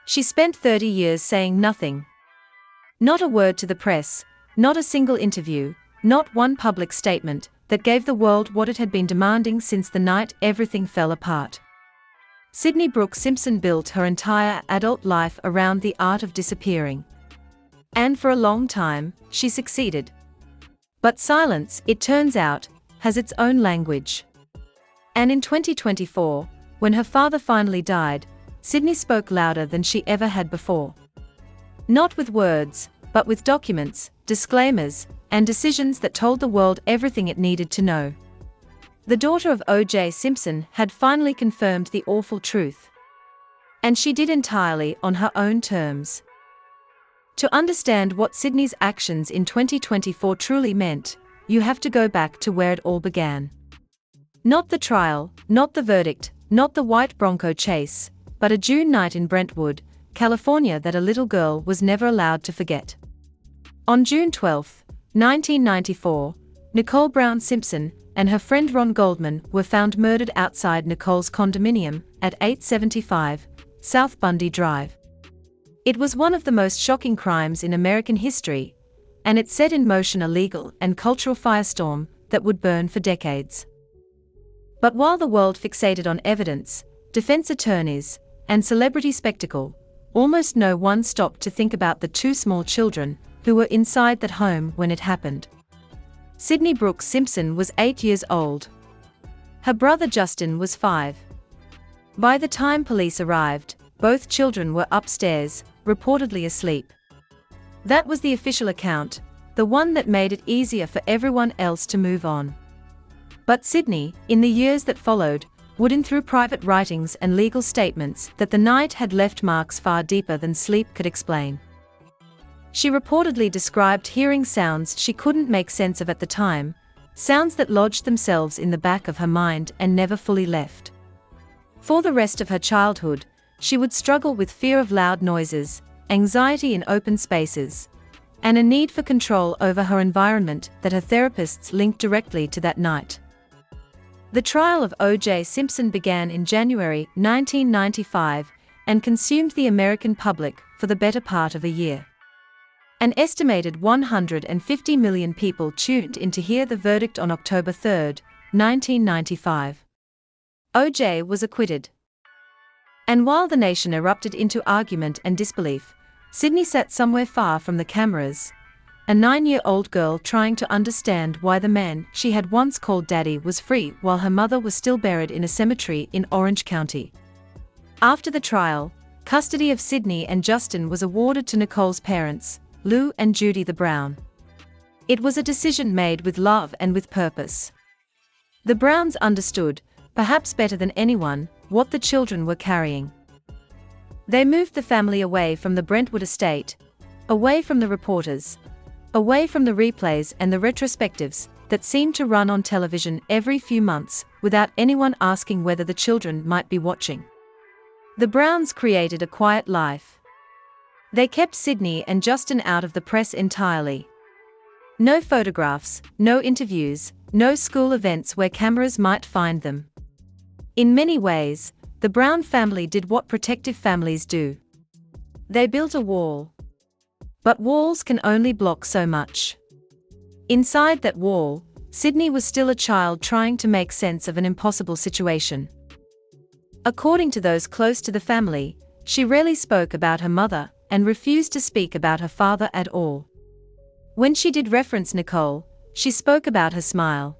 She spent 30 years saying nothing. Not a word to the press, not a single interview, not one public statement that gave the world what it had been demanding since the night everything fell apart. Sydney Brooks Simpson built her entire adult life around the art of disappearing. And for a long time, she succeeded. But silence, it turns out, has its own language. And in 2024, when her father finally died, Sydney spoke louder than she ever had before. Not with words, but with documents, disclaimers, and decisions that told the world everything it needed to know. The daughter of O.J. Simpson had finally confirmed the awful truth. And she did entirely on her own terms. To understand what Sydney's actions in 2024 truly meant, you have to go back to where it all began. Not the trial, not the verdict, not the white Bronco chase, but a June night in Brentwood, California that a little girl was never allowed to forget. On June 12, 1994, Nicole Brown Simpson and her friend Ron Goldman were found murdered outside Nicole's condominium at 875 South Bundy Drive. It was one of the most shocking crimes in American history, and it set in motion a legal and cultural firestorm that would burn for decades. But while the world fixated on evidence, defense attorneys, and celebrity spectacle, almost no one stopped to think about the two small children who were inside that home when it happened. Sydney Brooks Simpson was 8 years old. Her brother Justin was 5. By the time police arrived, both children were upstairs, reportedly asleep. That was the official account, the one that made it easier for everyone else to move on. But Sydney, in the years that followed, would in through private writings and legal statements that the night had left marks far deeper than sleep could explain. She reportedly described hearing sounds she couldn't make sense of at the time, sounds that lodged themselves in the back of her mind and never fully left. For the rest of her childhood, she would struggle with fear of loud noises, anxiety in open spaces, and a need for control over her environment that her therapists linked directly to that night. The trial of O.J. Simpson began in January 1995 and consumed the American public for the better part of a year. An estimated 150 million people tuned in to hear the verdict on October 3, 1995. O.J. was acquitted. And while the nation erupted into argument and disbelief, Sydney sat somewhere far from the cameras, a 9-year-old girl trying to understand why the man she had once called Daddy was free while her mother was still buried in a cemetery in Orange County. After the trial, custody of Sydney and Justin was awarded to Nicole's parents, Lou and Judy the Brown. It was a decision made with love and with purpose. The Browns understood, perhaps better than anyone, what the children were carrying. They moved the family away from the Brentwood estate, away from the reporters, away from the replays and the retrospectives that seemed to run on television every few months without anyone asking whether the children might be watching. The Browns created a quiet life. They kept Sydney and Justin out of the press entirely. No photographs, no interviews, no school events where cameras might find them. In many ways, the Brown family did what protective families do. They built a wall. But walls can only block so much. Inside that wall, Sydney was still a child trying to make sense of an impossible situation. According to those close to the family, she rarely spoke about her mother and refused to speak about her father at all. When she did reference Nicole, she spoke about her smile.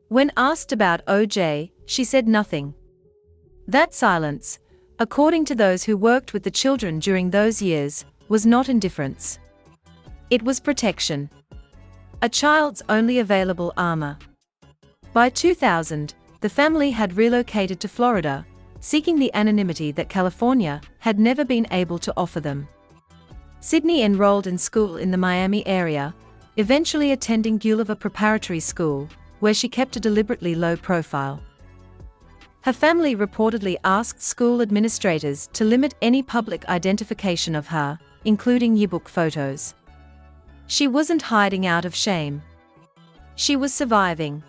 When asked about O.J., she said nothing. That silence, according to those who worked with the children during those years, was not indifference. It was protection. A child's only available armor. By 2000, the family had relocated to Florida, seeking the anonymity that California had never been able to offer them. Sydney enrolled in school in the Miami area, eventually attending Gulliver Preparatory School, where she kept a deliberately low profile. Her family reportedly asked school administrators to limit any public identification of her, including yearbook photos. She wasn't hiding out of shame. She was surviving.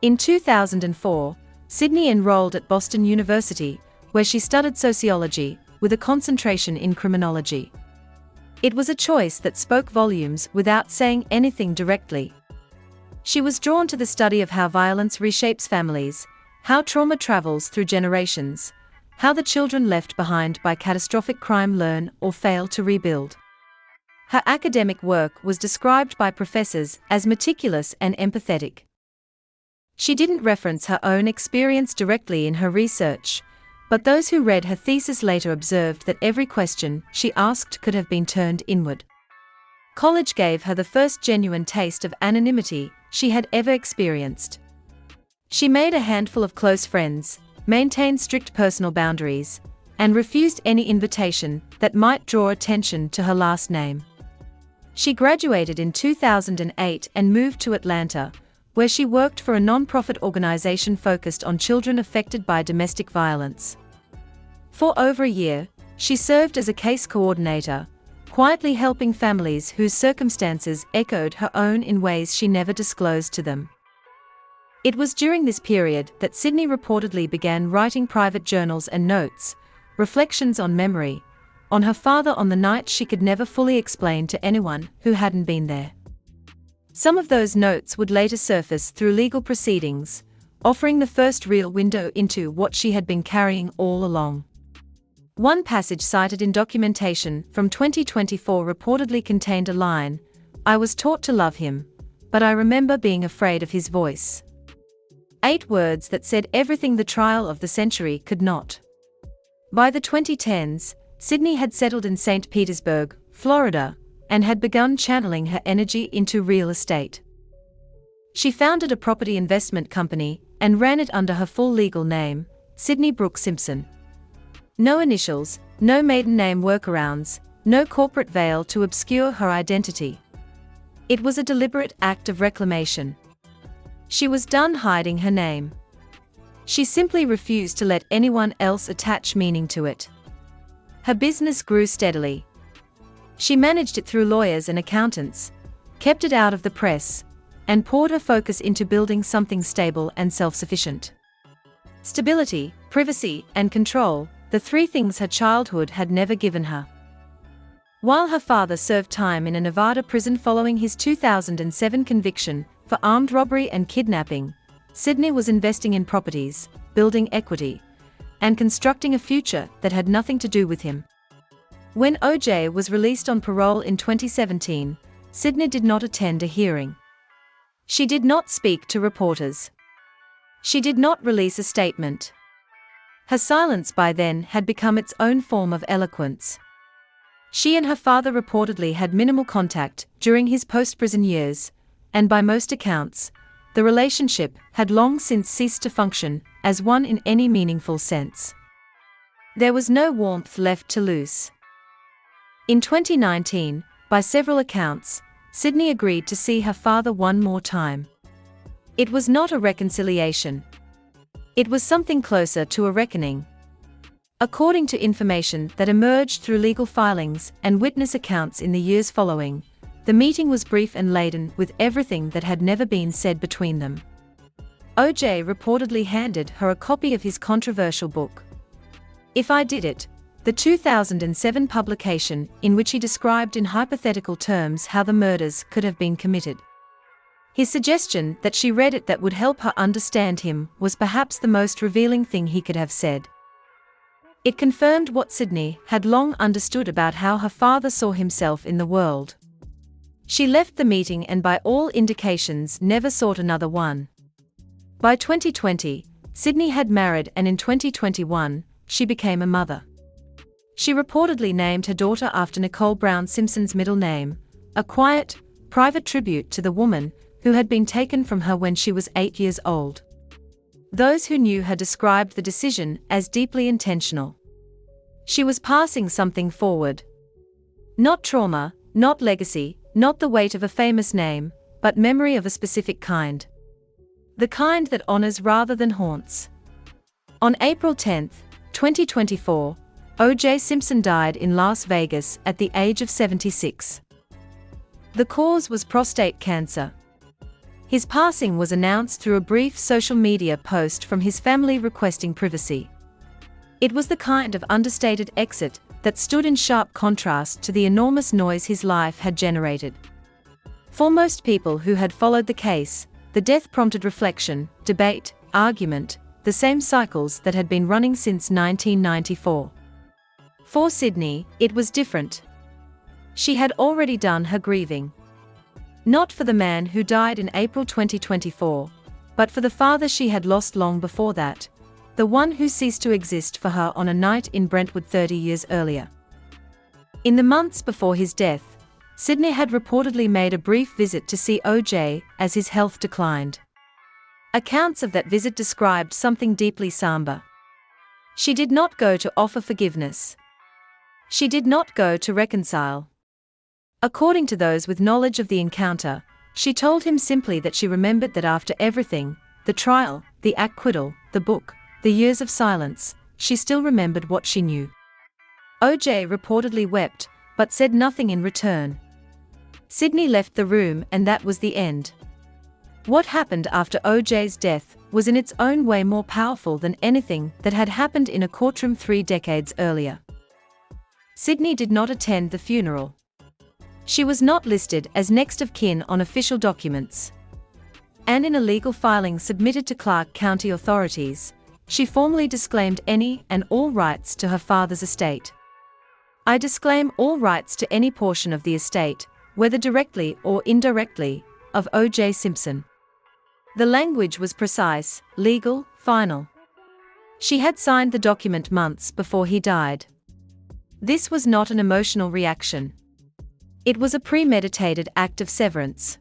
In 2004, Sydney enrolled at Boston University, where she studied sociology, with a concentration in criminology. It was a choice that spoke volumes without saying anything directly. She was drawn to the study of how violence reshapes families, how trauma travels through generations, how the children left behind by catastrophic crime learn or fail to rebuild. Her academic work was described by professors as meticulous and empathetic. She didn't reference her own experience directly in her research, but those who read her thesis later observed that every question she asked could have been turned inward. College gave her the first genuine taste of anonymity she had ever experienced. She made a handful of close friends, maintained strict personal boundaries, and refused any invitation that might draw attention to her last name. She graduated in 2008 and moved to Atlanta, where she worked for a non-profit organization focused on children affected by domestic violence. For over a year, she served as a case coordinator, quietly helping families whose circumstances echoed her own in ways she never disclosed to them. It was during this period that Sydney reportedly began writing private journals and notes, reflections on memory, on her father on the night she could never fully explain to anyone who hadn't been there. Some of those notes would later surface through legal proceedings, offering the first real window into what she had been carrying all along. One passage cited in documentation from 2024 reportedly contained a line, "I was taught to love him, but I remember being afraid of his voice." 8 words that said everything the trial of the century could not. By the 2010s, Sydney had settled in St. Petersburg, Florida, and had begun channeling her energy into real estate. She founded a property investment company and ran it under her full legal name, Sydney Brooke Simpson. No initials, no maiden name workarounds, no corporate veil to obscure her identity. It was a deliberate act of reclamation. She was done hiding her name. She simply refused to let anyone else attach meaning to it. Her business grew steadily. She managed it through lawyers and accountants, kept it out of the press, and poured her focus into building something stable and self-sufficient. Stability, privacy, and control, the 3 things her childhood had never given her. While her father served time in a Nevada prison following his 2007 conviction for armed robbery and kidnapping, Sydney was investing in properties, building equity, and constructing a future that had nothing to do with him. When O.J. was released on parole in 2017, Sydney did not attend a hearing. She did not speak to reporters. She did not release a statement. Her silence by then had become its own form of eloquence. She and her father reportedly had minimal contact during his post-prison years, and by most accounts, the relationship had long since ceased to function as one in any meaningful sense. There was no warmth left to lose. In 2019, by several accounts, Sydney agreed to see her father one more time. It was not a reconciliation. It was something closer to a reckoning. According to information that emerged through legal filings and witness accounts in the years following, the meeting was brief and laden with everything that had never been said between them. O.J. reportedly handed her a copy of his controversial book, If I Did It, the 2007 publication in which he described in hypothetical terms how the murders could have been committed. His suggestion that she read it that would help her understand him was perhaps the most revealing thing he could have said. It confirmed what Sydney had long understood about how her father saw himself in the world. She left the meeting and by all indications never sought another one. By 2020, Sydney had married and in 2021, she became a mother. She reportedly named her daughter after Nicole Brown Simpson's middle name, a quiet, private tribute to the woman who had been taken from her when she was 8 years old. Those who knew her described the decision as deeply intentional. She was passing something forward. Not trauma, not legacy, not the weight of a famous name, but memory of a specific kind. The kind that honors rather than haunts. On April 10, 2024, O.J. Simpson died in Las Vegas at the age of 76. The cause was prostate cancer. His passing was announced through a brief social media post from his family requesting privacy. It was the kind of understated exit that stood in sharp contrast to the enormous noise his life had generated. For most people who had followed the case, the death prompted reflection, debate, argument, the same cycles that had been running since 1994. For Sydney, it was different. She had already done her grieving. Not for the man who died in April 2024, but for the father she had lost long before that, the one who ceased to exist for her on a night in Brentwood 30 years earlier. In the months before his death, Sydney had reportedly made a brief visit to see OJ as his health declined. Accounts of that visit described something deeply somber. She did not go to offer forgiveness. She did not go to reconcile. According to those with knowledge of the encounter, she told him simply that she remembered that after everything, the trial, the acquittal, the book, the years of silence, she still remembered what she knew. OJ reportedly wept, but said nothing in return. Sydney left the room and that was the end. What happened after OJ's death was in its own way more powerful than anything that had happened in a courtroom 3 decades earlier. Sydney did not attend the funeral. She was not listed as next of kin on official documents. And in a legal filing submitted to Clark County authorities, she formally disclaimed any and all rights to her father's estate. "I disclaim all rights to any portion of the estate, whether directly or indirectly, of O.J. Simpson." The language was precise, legal, final. She had signed the document months before he died. This was not an emotional reaction. It was a premeditated act of severance.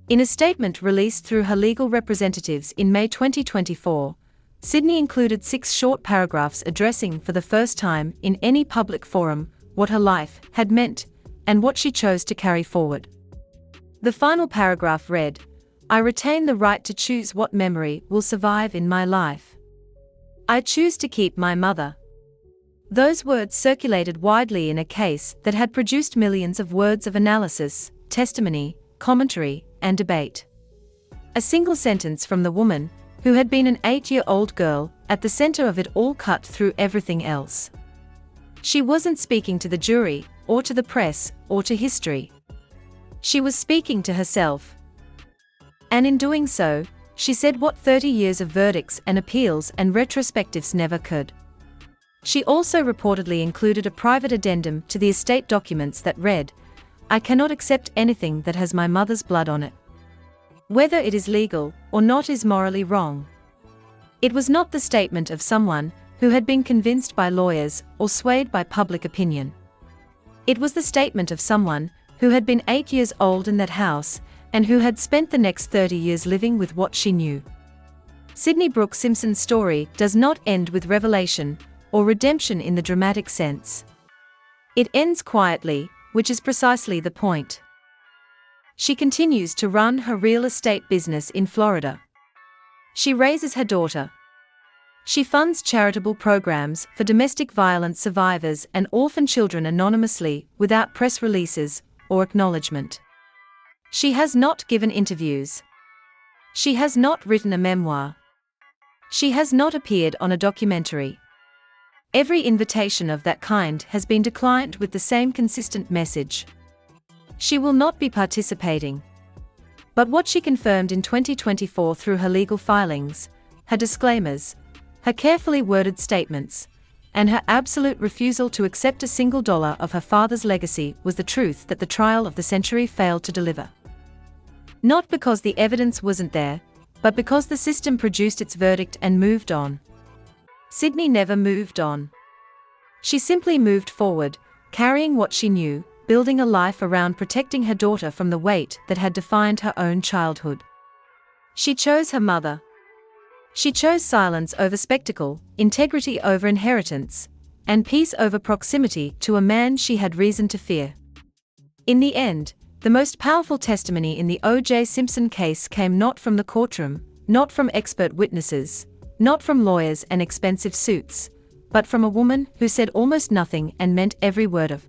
In a statement released through her legal representatives in May 2024, Sydney included 6 short paragraphs addressing for the first time in any public forum what her life had meant and what she chose to carry forward. The final paragraph read, "I retain the right to choose what memory will survive in my life. I choose to keep my mother." Those words circulated widely in a case that had produced millions of words of analysis, testimony, commentary, and debate. A single sentence from the woman, who had been an 8-year-old girl, at the center of it all cut through everything else. She wasn't speaking to the jury, or to the press, or to history. She was speaking to herself. And in doing so, she said what 30 years of verdicts and appeals and retrospectives never could. She also reportedly included a private addendum to the estate documents that read, "I cannot accept anything that has my mother's blood on it. Whether it is legal or not is morally wrong." It was not the statement of someone who had been convinced by lawyers or swayed by public opinion. It was the statement of someone who had been 8 years old in that house and who had spent the next 30 years living with what she knew. Sydney Brooke Simpson's story does not end with revelation or redemption in the dramatic sense. It ends quietly, which is precisely the point. She continues to run her real estate business in Florida. She raises her daughter. She funds charitable programs for domestic violence survivors and orphan children anonymously without press releases or acknowledgement. She has not given interviews. She has not written a memoir. She has not appeared on a documentary. Every invitation of that kind has been declined with the same consistent message. She will not be participating. But what she confirmed in 2024 through her legal filings, her disclaimers, her carefully worded statements, and her absolute refusal to accept a single dollar of her father's legacy was the truth that the trial of the century failed to deliver. Not because the evidence wasn't there, but because the system produced its verdict and moved on. Sydney never moved on. She simply moved forward, carrying what she knew, building a life around protecting her daughter from the weight that had defined her own childhood. She chose her mother. She chose silence over spectacle, integrity over inheritance, and peace over proximity to a man she had reason to fear. In the end, the most powerful testimony in the O.J. Simpson case came not from the courtroom, not from expert witnesses, not from lawyers and expensive suits, but from a woman who said almost nothing and meant every word of